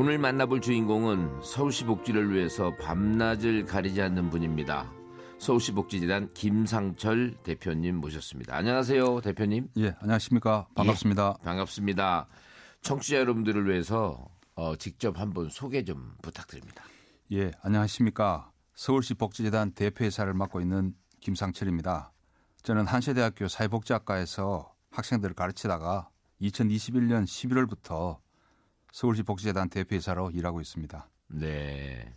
오늘 만나볼 주인공은 서울시 복지를 위해서 밤낮을 가리지 않는 분입니다. 서울시 복지재단 김상철 대표님 모셨습니다. 안녕하세요, 대표님. 예, 안녕하십니까. 반갑습니다. 예, 반갑습니다. 청취자 여러분들을 위해서 직접 한번 소개 좀 부탁드립니다. 예, 안녕하십니까. 서울시 복지재단 대표이사를 맡고 있는 김상철입니다. 저는 한세대학교 사회복지학과에서 학생들을 가르치다가 2021년 11월부터 서울시 복지재단 대표이사로 일하고 있습니다. 네.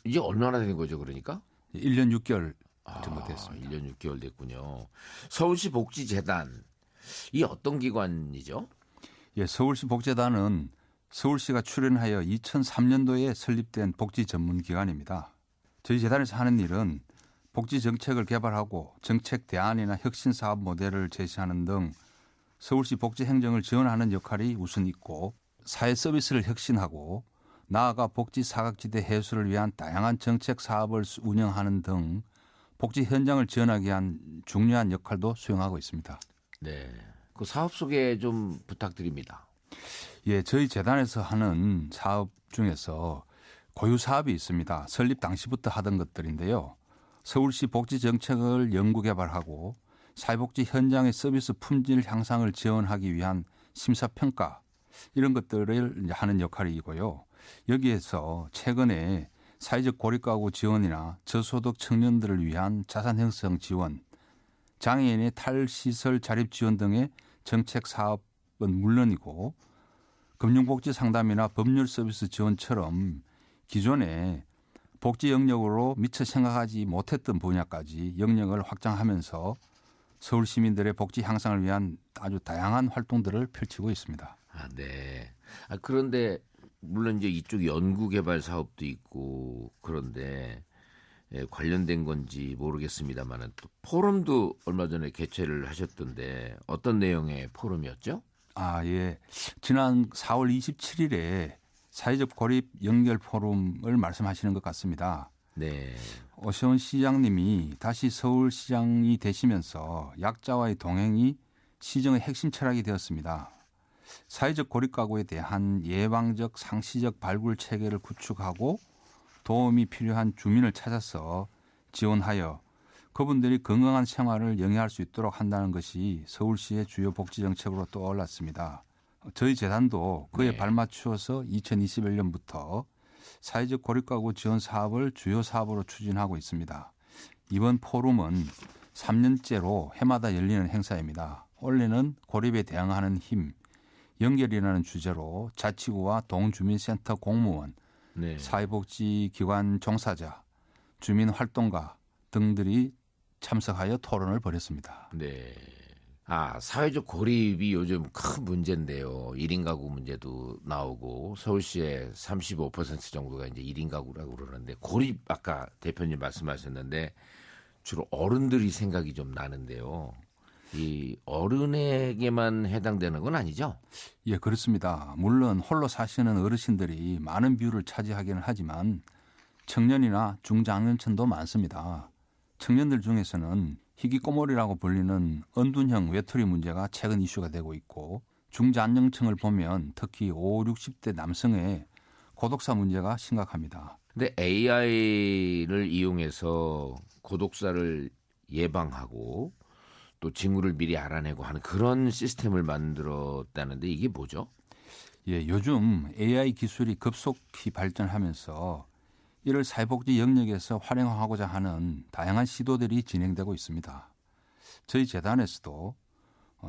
이제 얼마나 된 거죠, 그러니까? 1년 6개월 정도 됐습니다. 1년 6개월 됐군요. 서울시 복지재단, 이 어떤 기관이죠? 예, 서울시 복지재단은 서울시가 출연하여 2003년도에 설립된 복지 전문 기관입니다. 저희 재단에서 하는 일은 복지 정책을 개발하고 정책 대안이나 혁신 사업 모델을 제시하는 등 서울시 복지 행정을 지원하는 역할이 우선 있고, 사회 서비스를 혁신하고 나아가 복지 사각지대 해소를 위한 다양한 정책 사업을 운영하는 등 복지 현장을 지원하기 위한 중요한 역할도 수행하고 있습니다. 네. 그 사업 소개 좀 부탁드립니다. 예, 저희 재단에서 하는 사업 중에서 고유 사업이 있습니다. 설립 당시부터 하던 것들인데요. 서울시 복지 정책을 연구 개발하고 사회복지 현장의 서비스 품질 향상을 지원하기 위한 심사평가, 이런 것들을 하는 역할이고요. 여기에서 최근에 사회적 고립가구 지원이나 저소득 청년들을 위한 자산 형성 지원, 장애인의 탈시설 자립 지원 등의 정책 사업은 물론이고, 금융복지 상담이나 법률 서비스 지원처럼 기존에 복지 영역으로 미처 생각하지 못했던 분야까지 영역을 확장하면서 서울 시민들의 복지 향상을 위한 아주 다양한 활동들을 펼치고 있습니다. 네. 그런데 물론 이제 이쪽 연구개발 사업도 있고 그런데 관련된 건지 모르겠습니다만 또 포럼도 얼마 전에 개최를 하셨던데 어떤 내용의 포럼이었죠? 예. 지난 4월 27일에 사회적 고립 연결 포럼을 말씀하시는 것 같습니다. 네. 오세훈 시장님이 다시 서울시장이 되시면서 약자와의 동행이 시정의 핵심 철학이 되었습니다. 사회적 고립가구에 대한 예방적 상시적 발굴 체계를 구축하고 도움이 필요한 주민을 찾아서 지원하여 그분들이 건강한 생활을 영위할 수 있도록 한다는 것이 서울시의 주요 복지 정책으로 떠올랐습니다. 저희 재단도 그에 발맞추어서 2021년부터 사회적 고립가구 지원 사업을 주요 사업으로 추진하고 있습니다. 이번 포럼은 3년째로 해마다 열리는 행사입니다. 올해는 고립에 대응하는 힘, 연결이라는 주제로 자치구와 동주민센터 공무원, 사회복지기관 종사자, 주민활동가 등들이 참석하여 토론을 벌였습니다. 네. 사회적 고립이 요즘 큰 문제인데요. 1인 가구 문제도 나오고 서울시의 35% 정도가 이제 1인 가구라고 그러는데 고립 아까 대표님 말씀하셨는데 주로 어른들이 생각이 좀 나는데요. 이 어른에게만 해당되는 건 아니죠? 예, 그렇습니다. 물론 홀로 사시는 어르신들이 많은 비율을 차지하기는 하지만 청년이나 중장년층도 많습니다. 청년들 중에서는 희귀꼬물이라고 불리는 언둔형 외톨이 문제가 최근 이슈가 되고 있고, 중장년층을 보면 특히 5, 60대 남성의 고독사 문제가 심각합니다. 근데 AI를 이용해서 고독사를 예방하고 또 징후를 미리 알아내고 하는 그런 시스템을 만들었다는데 이게 뭐죠? 예, 요즘 AI 기술이 급속히 발전하면서 이를 사회복지 영역에서 활용하고자 하는 다양한 시도들이 진행되고 있습니다. 저희 재단에서도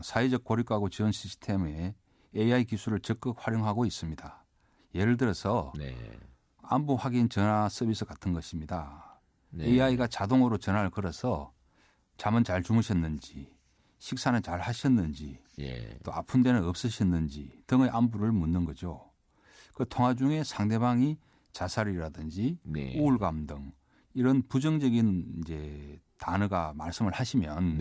사회적 고립가구 지원 시스템에 AI 기술을 적극 활용하고 있습니다. 예를 들어서 안부 확인 전화 서비스 같은 것입니다. AI가 자동으로 전화를 걸어서 잠은 잘 주무셨는지, 식사는 잘 하셨는지, 또 아픈 데는 없으셨는지 등의 안부를 묻는 거죠. 그 통화 중에 상대방이 자살이라든지 우울감 등 이런 부정적인 이제 단어가 말씀을 하시면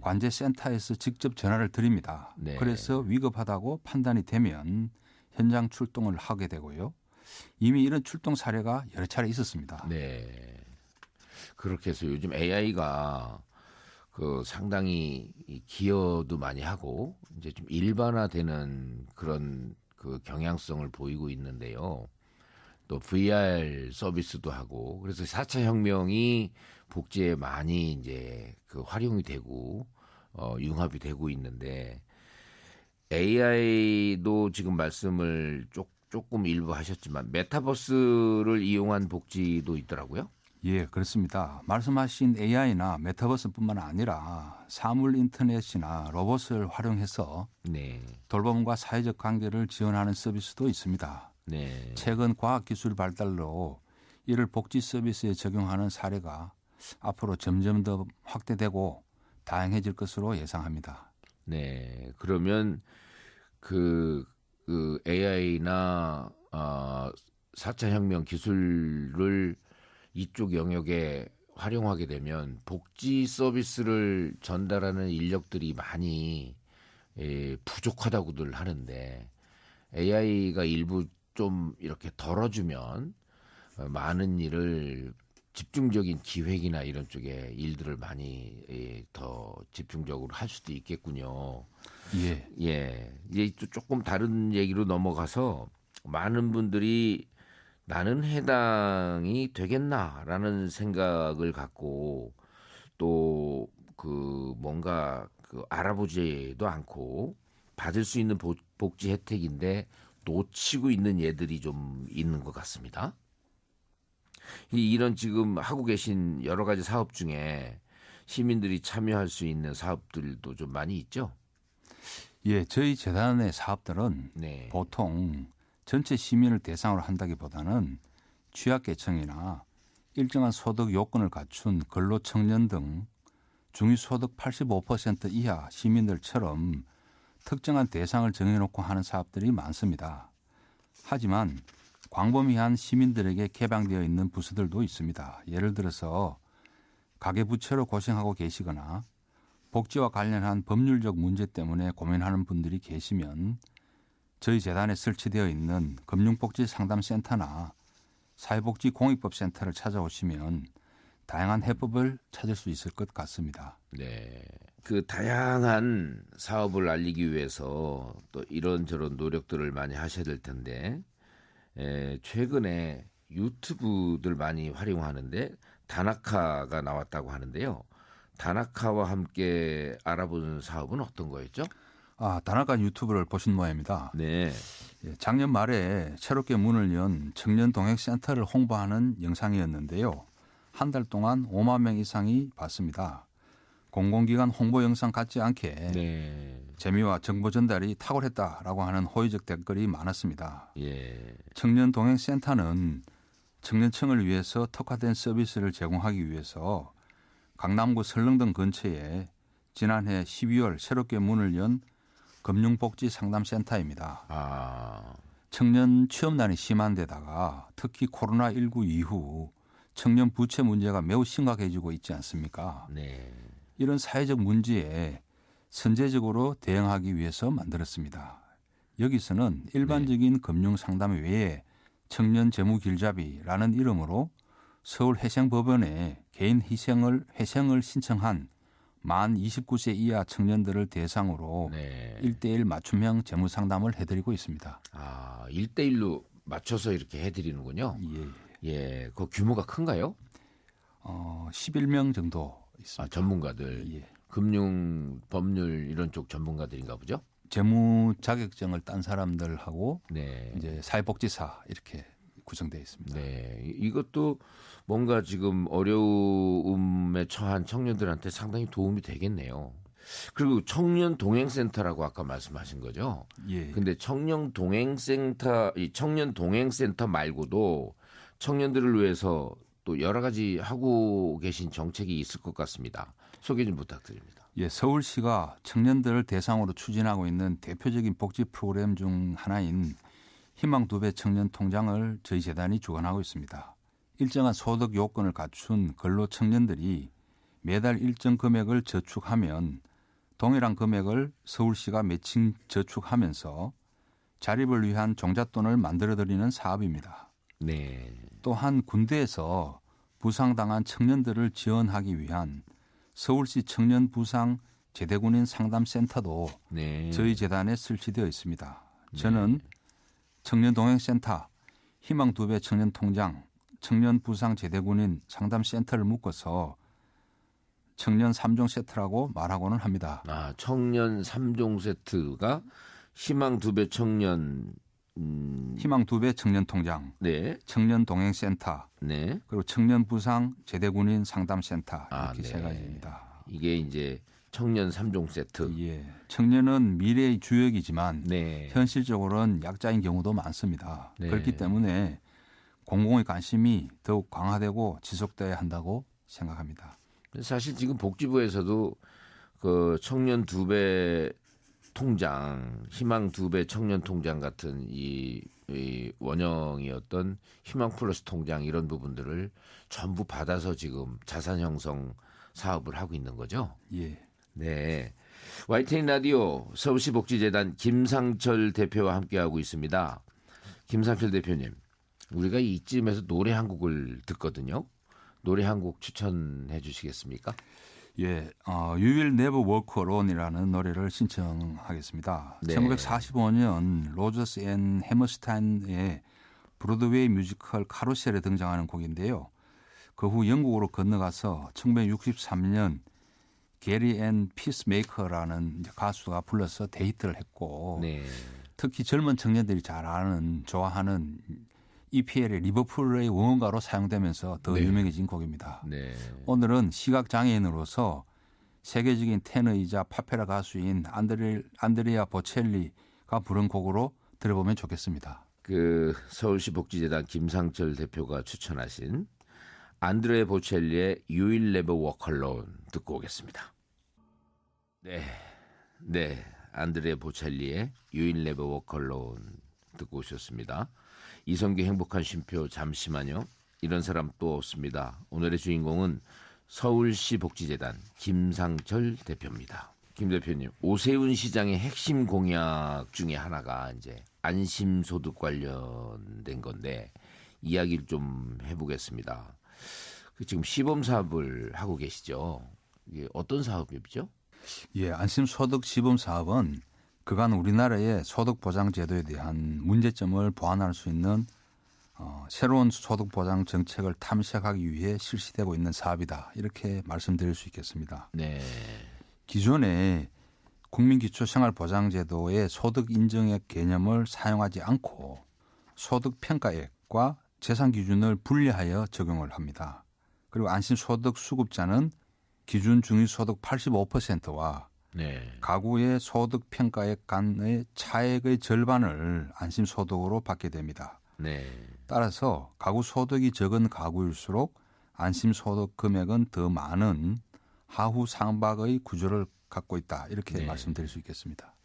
관제센터에서 직접 전화를 드립니다. 그래서 위급하다고 판단이 되면 현장 출동을 하게 되고요. 이미 이런 출동 사례가 여러 차례 있었습니다. 네. 그렇게 해서 요즘 AI가 상당히 기여도 많이 하고 이제 좀 일반화되는 그런 그 경향성을 보이고 있는데요. 또 VR 서비스도 하고 그래서 4차 혁명이 복지에 많이 이제 그 활용이 되고 융합이 되고 있는데 AI도 지금 말씀을 조금 일부 하셨지만 메타버스를 이용한 복지도 있더라고요. 예, 그렇습니다. 말씀하신 AI나 메타버스뿐만 아니라 사물 인터넷이나 로봇을 활용해서 네, 돌봄과 사회적 관계를 지원하는 서비스도 있습니다. 네, 최근 과학기술 발달로 이를 복지 서비스에 적용하는 사례가 앞으로 점점 더 확대되고 다양해질 것으로 예상합니다. 네. 그러면 그 AI나 4차 혁명 기술을 이쪽 영역에 활용하게 되면 복지 서비스를 전달하는 인력들이 많이 부족하다고들 하는데 AI가 일부 좀 이렇게 덜어주면 많은 일을 집중적인 기획이나 이런 쪽에 일들을 많이 더 집중적으로 할 수도 있겠군요. 예, 예, 이제 또 조금 다른 얘기로 넘어가서 많은 분들이 나는 해당이 되겠나라는 생각을 갖고 또 그 뭔가 그 알아보지도 않고 받을 수 있는 복지 혜택인데 놓치고 있는 예들이 좀 있는 것 같습니다. 이런 지금 하고 계신 여러 가지 사업 중에 시민들이 참여할 수 있는 사업들도 좀 많이 있죠? 예, 저희 재단의 사업들은 네. 보통 전체 시민을 대상으로 한다기보다는 취약계층이나 일정한 소득 요건을 갖춘 근로청년 등 중위소득 85% 이하 시민들처럼 특정한 대상을 정해놓고 하는 사업들이 많습니다. 하지만 광범위한 시민들에게 개방되어 있는 부서들도 있습니다. 예를 들어서 가계부채로 고생하고 계시거나 복지와 관련한 법률적 문제 때문에 고민하는 분들이 계시면 저희 재단에 설치되어 있는 금융복지 상담센터나 사회복지 공익법센터를 찾아오시면 다양한 해법을 찾을 수 있을 것 같습니다. 네. 그 다양한 사업을 알리기 위해서 또 이런저런 노력들을 많이 하셔야 될 텐데 최근에 유튜브들 많이 활용하는데 다나카가 나왔다고 하는데요. 다나카와 함께 알아보는 사업은 어떤 거였죠? 다나카 유튜브를 보신 모양입니다. 네. 예, 작년 말에 새롭게 문을 연 청년 동행센터를 홍보하는 영상이었는데요. 한 달 동안 5만 명 이상이 봤습니다. 공공기관 홍보 영상 같지 않게 네. 재미와 정보 전달이 탁월했다라고 하는 호의적 댓글이 많았습니다. 예. 청년 동행센터는 청년층을 위해서 특화된 서비스를 제공하기 위해서 강남구 설렁동 근처에 지난해 12월 새롭게 문을 연 금융복지 상담센터입니다. 청년 취업난이 심한 데다가 특히 코로나19 이후 청년 부채 문제가 매우 심각해지고 있지 않습니까? 네. 이런 사회적 문제에 선제적으로 대응하기 위해서 만들었습니다. 여기서는 일반적인 금융 상담 외에 청년 재무 길잡이라는 이름으로 서울 회생법원에 개인 회생을 신청한 만 29세 이하 청년들을 대상으로 네. 1대1 맞춤형 재무 상담을 해드리고 있습니다. 1대1로 맞춰서 이렇게 해드리는군요. 예. 그 규모가 큰가요? 11명 정도 있습니다. 전문가들. 예. 금융, 법률 이런 쪽 전문가들인가 보죠? 재무 자격증을 딴 사람들하고 네. 이제 사회복지사 이렇게 구성되어 있습니다. 네. 이것도 뭔가 지금 어려움에 처한 청년들한테 상당히 도움이 되겠네요. 그리고 청년 동행센터라고 아까 말씀하신 거죠? 예. 근데 청년 동행센터 말고도 청년들을 위해서 또 여러 가지 하고 계신 정책이 있을 것 같습니다. 소개 좀 부탁드립니다. 예, 서울시가 청년들을 대상으로 추진하고 있는 대표적인 복지 프로그램 중 하나인 희망 2배 청년 통장을 저희 재단이 주관하고 있습니다. 일정한 소득 요건을 갖춘 근로 청년들이 매달 일정 금액을 저축하면 동일한 금액을 서울시가 매칭 저축하면서 자립을 위한 종잣돈을 만들어드리는 사업입니다. 네. 또한 군대에서 부상당한 청년들을 지원하기 위한 서울시 청년 부상 제대군인 상담센터도 네. 저희 재단에 설치되어 있습니다. 저는 청년동행센터, 희망 2배 청년통장, 청년부상제대군인 상담센터를 묶어서 청년 3종 세트라고 말하고는 합니다. 아, 청년 3종 세트가 희망 2배 청년 희망 2배 청년통장, 네. 청년동행센터, 네. 그리고 청년부상제대군인 상담센터 아, 이렇게 네. 세 가지입니다. 이게 이제 청년 3종 세트. 예, 청년은 미래의 주역이지만 네. 현실적으로는 약자인 경우도 많습니다. 네. 그렇기 때문에 공공의 관심이 더욱 강화되고 지속돼야 한다고 생각합니다. 사실 지금 복지부에서도 그 청년 2배 통장, 희망 2배 청년 통장 같은 이 원형이었던 희망 플러스 통장 이런 부분들을 전부 받아서 지금 자산 형성 사업을 하고 있는 거죠. 예. 네. YTN 라디오 서울시 복지재단 김상철 대표와 함께하고 있습니다. 김상철 대표님, 우리가 이쯤에서 노래 한 곡을 듣거든요. 노래 한 곡 추천해 주시겠습니까? 예, You Will Never Walk Alone이라는 노래를 신청하겠습니다. 네. 1945년 로저스 앤 해머스타인의 브로드웨이 뮤지컬 카루셀에 등장하는 곡인데요. 그 후 영국으로 건너가서 1963년 게리 앤 피스메이커라는 가수가 불러서 데이트를 했고 네. 특히 젊은 청년들이 잘 아는 좋아하는 EPL의 리버풀의 응원가로 사용되면서 더 네. 유명해진 곡입니다. 네. 오늘은 시각장애인으로서 세계적인 테너이자 파페라 가수인 안드레아 보첼리가 부른 곡으로 들어보면 좋겠습니다. 그 서울시 복지재단 김상철 대표가 추천하신 안드레 보첼리의 You Will Never Walk Alone 듣고 오겠습니다. 네. 네. 안드레 보첼리의 You Will Never Walk Alone 듣고 오셨습니다. 이성규 행복한 쉼표 잠시만요. 이런 사람 또 없습니다. 오늘의 주인공은 서울시 복지재단 김상철 대표입니다. 김 대표님, 오세훈 시장의 핵심 공약 중에 하나가 이제 안심소득 관련된 건데 이야기를 좀 해보겠습니다. 지금 시범 사업을 하고 계시죠? 이게 어떤 사업이죠? 예, 안심소득 시범 사업은 그간 우리나라의 소득보장제도에 대한 문제점을 보완할 수 있는 새로운 소득보장 정책을 탐색하기 위해 실시되고 있는 사업이다. 이렇게 말씀드릴 수 있겠습니다. 네. 기존의 국민기초생활보장제도의 소득 인정액 개념을 사용하지 않고 소득평가액과 재산 기준을 분리하여 적용을 합니다. 그리고 안심소득 수급자는 기준 중위소득 85%와 네. 가구의 소득 평가액 간의 차액의 절반을 안심소득으로 받게 됩니다. 네. 따라서 가구 소득이 적은 가구일수록 안심소득 금액은 더 많은 하후 상박의 구조를 갖고 있다. 이렇게 네. 말씀드릴 수 있겠습니다.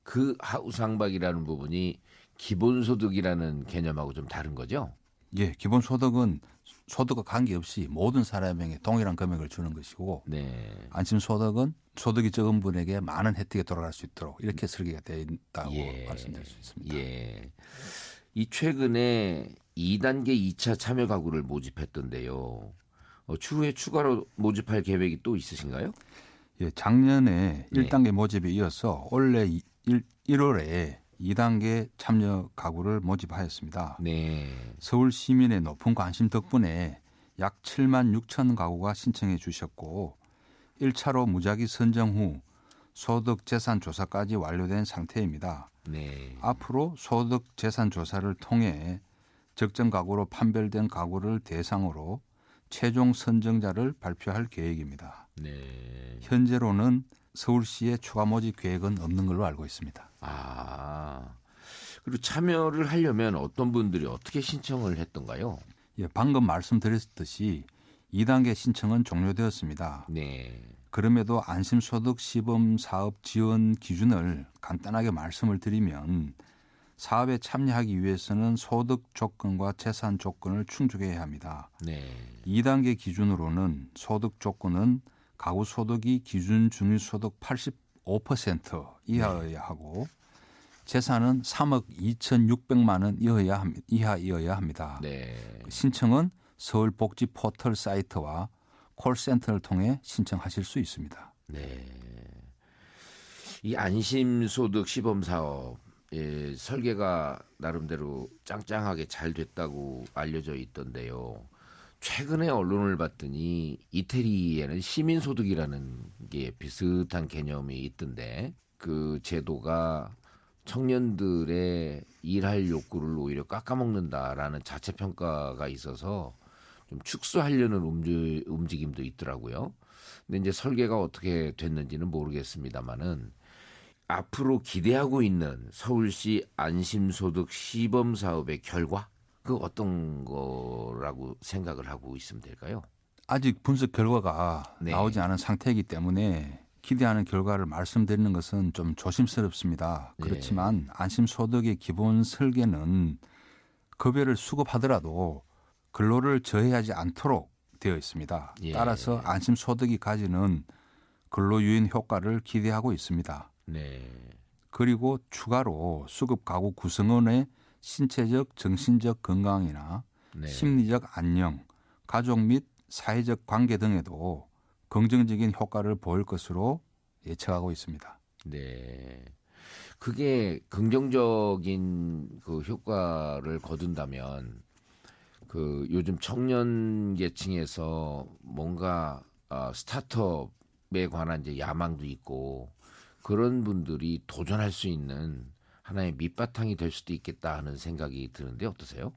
그 하우상박이라는 부분이 기본소득이라는 개념하고 좀 다른 거죠? 예, 기본소득은 소득과 관계없이 모든 사람에게 동일한 금액을 주는 것이고 네. 안심소득은 소득이 적은 분에게 많은 혜택이 돌아갈 수 있도록 이렇게 설계가 되어 있다고 예. 말씀드릴 수 있습니다. 예. 이 최근에 2단계 2차 참여 가구를 모집했던데요. 추후에 추가로 모집할 계획이 또 있으신가요? 예, 작년에 네. 1단계 모집에 이어서 올해 1월에 2단계 참여 가구를 모집하였습니다. 네. 서울 시민의 높은 관심 덕분에 약 7만 6천 가구가 신청해 주셨고 1차로 무작위 선정 후 소득 재산 조사까지 완료된 상태입니다. 네. 앞으로 소득 재산 조사를 통해 적정 가구로 판별된 가구를 대상으로 최종 선정자를 발표할 계획입니다. 네. 현재로는 서울시의 추가 모집 계획은 없는 걸로 알고 있습니다. 아. 그리고 참여를 하려면 어떤 분들이 어떻게 신청을 했던가요? 예, 방금 말씀드렸듯이 2단계 신청은 종료되었습니다. 네. 그럼에도 안심소득 시범 사업 지원 기준을 간단하게 말씀을 드리면 사업에 참여하기 위해서는 소득 조건과 재산 조건을 충족해야 합니다. 네. 2단계 기준으로는 소득 조건은 가구 소득이 기준 중위소득 85% 이하여야 하고 재산은 3억 2,600만 원 이하여야 합니다. 네. 신청은 서울복지 포털 사이트와 콜센터를 통해 신청하실 수 있습니다. 네. 이 안심소득 시범 사업 예, 설계가 나름대로 짱짱하게 잘 됐다고 알려져 있던데요. 최근에 언론을 봤더니 이태리에는 시민소득이라는 게 비슷한 개념이 있던데 그 제도가 청년들의 일할 욕구를 오히려 깎아먹는다라는 자체 평가가 있어서 좀 축소하려는 움직임도 있더라고요. 근데 이제 설계가 어떻게 됐는지는 모르겠습니다만은 앞으로 기대하고 있는 서울시 안심소득 시범 사업의 결과 그 어떤 거라고 생각을 하고 있으면 될까요? 아직 분석 결과가 네. 나오지 않은 상태이기 때문에 기대하는 결과를 말씀드리는 것은 좀 조심스럽습니다. 네. 그렇지만 안심소득의 기본 설계는 급여를 수급하더라도 근로를 저해하지 않도록 되어 있습니다. 예. 따라서 안심소득이 가지는 근로유인 효과를 기대하고 있습니다. 네. 그리고 추가로 수급 가구 구성원의 신체적, 정신적 건강이나 네. 심리적 안녕, 가족 및 사회적 관계 등에도 긍정적인 효과를 보일 것으로 예측하고 있습니다. 네. 그게 긍정적인 그 효과를 거둔다면 그 요즘 청년 계층에서 뭔가 스타트업에 관한 이제 야망도 있고 그런 분들이 도전할 수 있는 하나의 밑바탕이 될 수도 있겠다 하는 생각이 드는데 어떠세요?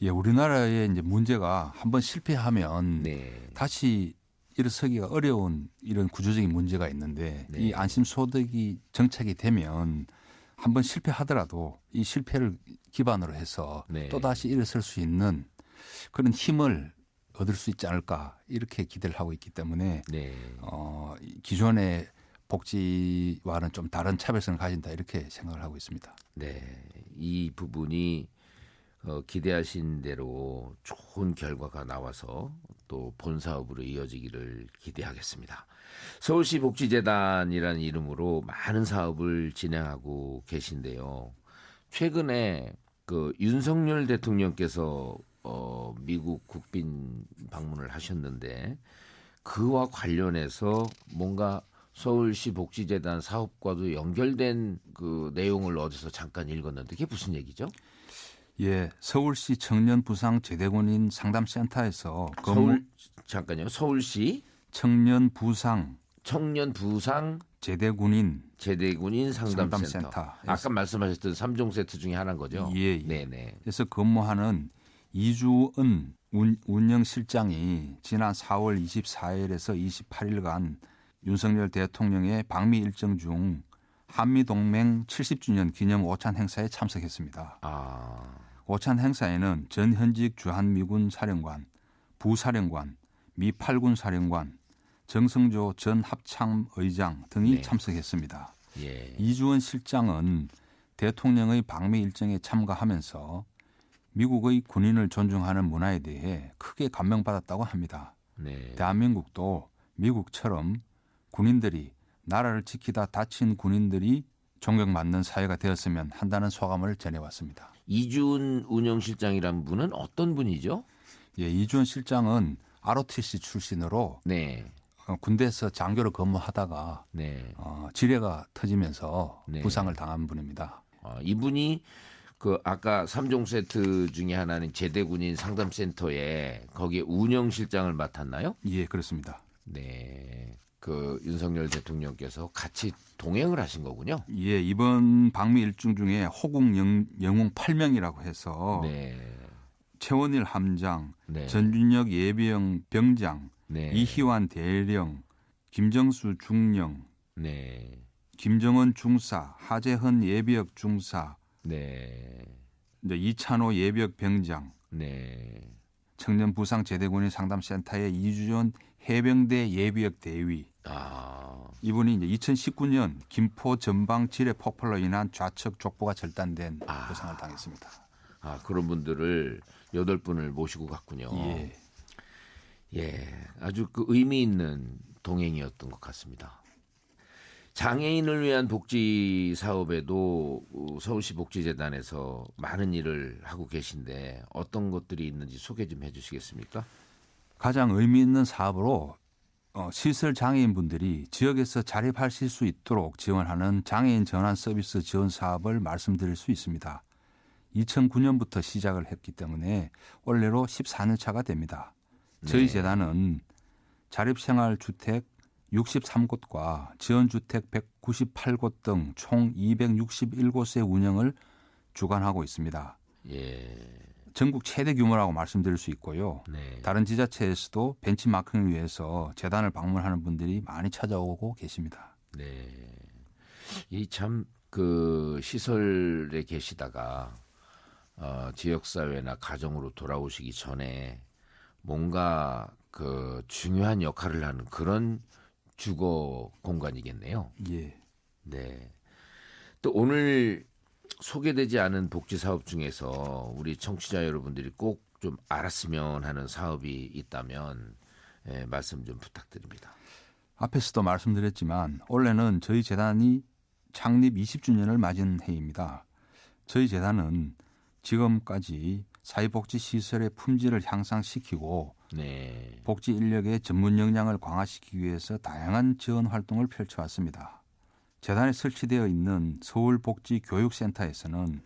예, 우리나라의 이제 문제가 한번 실패하면 네. 다시 일어서기가 어려운 이런 구조적인 문제가 있는데 네. 이 안심소득이 정착이 되면 한번 실패하더라도 이 실패를 기반으로 해서 네. 또다시 일어설 수 있는 그런 힘을 얻을 수 있지 않을까 이렇게 기대를 하고 있기 때문에 네. 기존의 복지와는 좀 다른 차별성을 가진다 이렇게 생각을 하고 있습니다. 네. 이 부분이 기대하신 대로 좋은 결과가 나와서 또 본 사업으로 이어지기를 기대하겠습니다. 서울시 복지재단이라는 이름으로 많은 사업을 진행하고 계신데요. 최근에 그 윤석열 대통령께서 미국 국빈 방문을 하셨는데 그와 관련해서 뭔가 서울시 복지재단 사업과도 연결된 그 내용을 어디서 잠깐 읽었는데 그게 무슨 얘기죠? 예, 서울시 청년부상 제대군인 상담센터에서 잠깐요. 서울시 청년부상 청년부상 제대군인 제대군인 상담센터. 상담센터. 아까 말씀하셨던 3종 세트 중에 하나인 거죠? 예, 예. 네네. 그래서 근무하는 이주은 운영실장이 지난 4월 24일에서 28일간 윤석열 대통령의 방미 일정 중 한미동맹 70주년 기념 오찬 행사에 참석했습니다. 오찬 행사에는 전현직 주한미군 사령관, 부사령관, 미 8군 사령관, 정성조 전 합참의장 등이 네. 참석했습니다. 예. 이주원 실장은 대통령의 방미 일정에 참가하면서 미국의 군인을 존중하는 문화에 대해 크게 감명받았다고 합니다. 네. 대한민국도 미국처럼 군인들이 나라를 지키다 다친 군인들이 존경받는 사회가 되었으면 한다는 소감을 전해왔습니다. 이준 운영실장이란 분은 어떤 분이죠? 예, 이주원 실장은 ROTC 출신으로 네. 군대에서 장교로 근무하다가 네. 지뢰가 터지면서 네. 부상을 당한 분입니다. 이분이 그 아까 3종 세트 중에 하나는 제대군인 상담센터에 거기에 운영실장을 맡았나요? 예, 그렇습니다. 네. 그 윤석열 대통령께서 같이 동행을 하신 거군요. 예, 이번 방미 일정 중에 호국 영웅 8명이라고 해서 네. 최원일 함장, 네. 전준혁 예비영 병장, 네. 이희환 대령, 김정수 중령, 네. 김정은 중사, 하재헌 예비역 중사, 네. 이제 이찬호 예비역 병장, 네. 청년 부상 제대군인 상담센터의 이주전 해병대 예비역 대위. 이분이 이제 2019년 김포 전방 지뢰 폭발로 인한 좌측 족부가 절단된 부상을 당했습니다. 그런 분들을 8분을 모시고 갔군요. 예. 예, 아주 그 의미 있는 동행이었던 것 같습니다. 장애인을 위한 복지 사업에도 서울시 복지재단에서 많은 일을 하고 계신데 어떤 것들이 있는지 소개 좀 해주시겠습니까? 가장 의미 있는 사업으로 시설 장애인분들이 지역에서 자립하실 수 있도록 지원하는 장애인 전환 서비스 지원 사업을 말씀드릴 수 있습니다. 2009년부터 시작을 했기 때문에 올해로 14년 차가 됩니다. 저희 네. 재단은 자립생활주택 63곳과 지원주택 198곳 등 총 261곳의 운영을 주관하고 있습니다. 예. 전국 최대 규모라고 말씀드릴 수 있고요. 네. 다른 지자체에서도 벤치마킹을 위해서 재단을 방문하는 분들이 많이 찾아오고 계십니다. 네. 이 참 그 시설에 계시다가 지역사회나 가정으로 돌아오시기 전에 뭔가 그 중요한 역할을 하는 그런 주거 공간이겠네요. 예. 네. 또 오늘 소개되지 않은 복지 사업 중에서 우리 청취자 여러분들이 꼭 좀 알았으면 하는 사업이 있다면 말씀 좀 부탁드립니다. 앞에서도 말씀드렸지만 올해는 저희 재단이 창립 20주년을 맞은 해입니다. 저희 재단은 지금까지 사회복지 시설의 품질을 향상시키고 네. 복지 인력의 전문 역량을 강화시키기 위해서 다양한 지원 활동을 펼쳐왔습니다. 재단에 설치되어 있는 서울복지교육센터에서는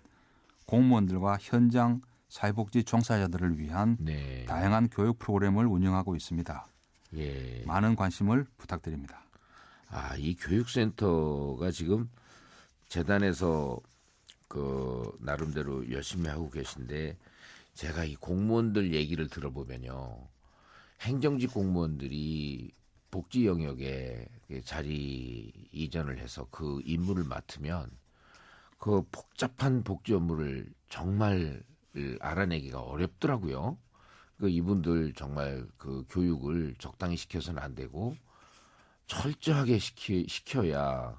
공무원들과 현장 사회복지 종사자들을 위한 네. 다양한 교육 프로그램을 운영하고 있습니다. 예. 많은 관심을 부탁드립니다. 이 교육센터가 지금 재단에서 그 나름대로 열심히 하고 계신데 제가 이 공무원들 얘기를 들어보면요. 행정직 공무원들이 복지 영역에 자리 이전을 해서 그 임무를 맡으면 그 복잡한 복지 업무를 정말 알아내기가 어렵더라고요. 그 이분들 정말 그 교육을 적당히 시켜서는 안 되고 철저하게 시켜야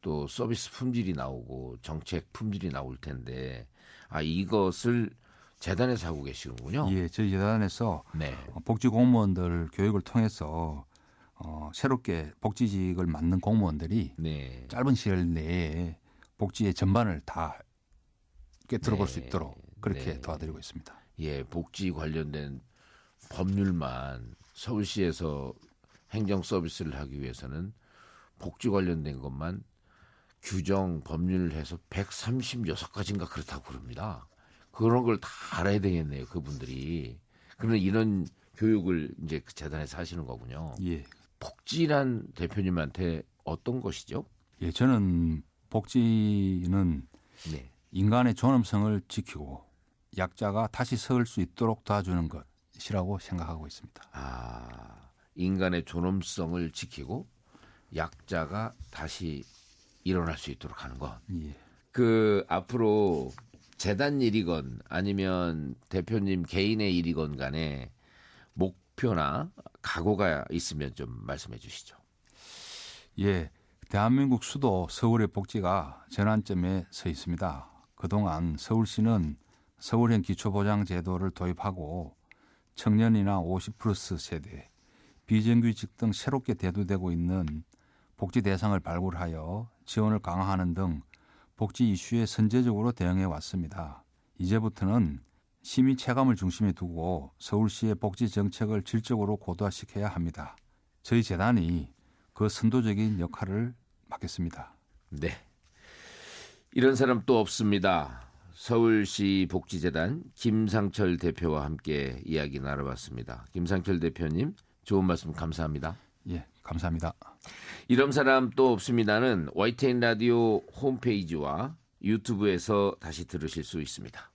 또 서비스 품질이 나오고 정책 품질이 나올 텐데 이것을 재단에서 하고 계시는군요. 예, 저희 재단에서 네. 복지 공무원들 교육을 통해서 새롭게 복지직을 맡는 공무원들이 네. 짧은 시일 내에 복지의 전반을 다 들어볼 수 네. 있도록 그렇게 네. 도와드리고 있습니다. 예, 복지 관련된 법률만 서울시에서 행정 서비스를 하기 위해서는 복지 관련된 것만 규정 법률을 해서 136가지인가 그렇다고 그럽니다. 그런 걸 다 알아야 되겠네요, 그분들이. 그러면 이런 교육을 이제 그 재단에서 하시는 거군요. 예. 복지란 대표님한테 어떤 것이죠? 예, 저는 복지는 네. 인간의 존엄성을 지키고 약자가 다시 설 수 있도록 도와주는 것이라고 생각하고 있습니다. 인간의 존엄성을 지키고 약자가 다시 일어날 수 있도록 하는 것. 예. 그 앞으로 재단 일이건 아니면 대표님 개인의 일이건 간에 목표나 각오가 있으면 좀 말씀해 주시죠. 예, 대한민국 수도 서울의 복지가 전환점에 서 있습니다. 그동안 서울시는 서울형 기초보장제도를 도입하고 청년이나 50플러스 세대, 비정규직 등 새롭게 대두되고 있는 복지 대상을 발굴하여 지원을 강화하는 등 복지 이슈에 선제적으로 대응해 왔습니다. 이제부터는 시민 체감을 중심에 두고 서울시의 복지 정책을 질적으로 고도화시켜야 합니다. 저희 재단이 그 선도적인 역할을 맡겠습니다. 네. 이런 사람 또 없습니다. 서울시 복지재단 김상철 대표와 함께 이야기 나눠봤습니다. 김상철 대표님 좋은 말씀 감사합니다. 예, 감사합니다. 이런 사람 또 없습니다는 YTN 라디오 홈페이지와 유튜브에서 다시 들으실 수 있습니다.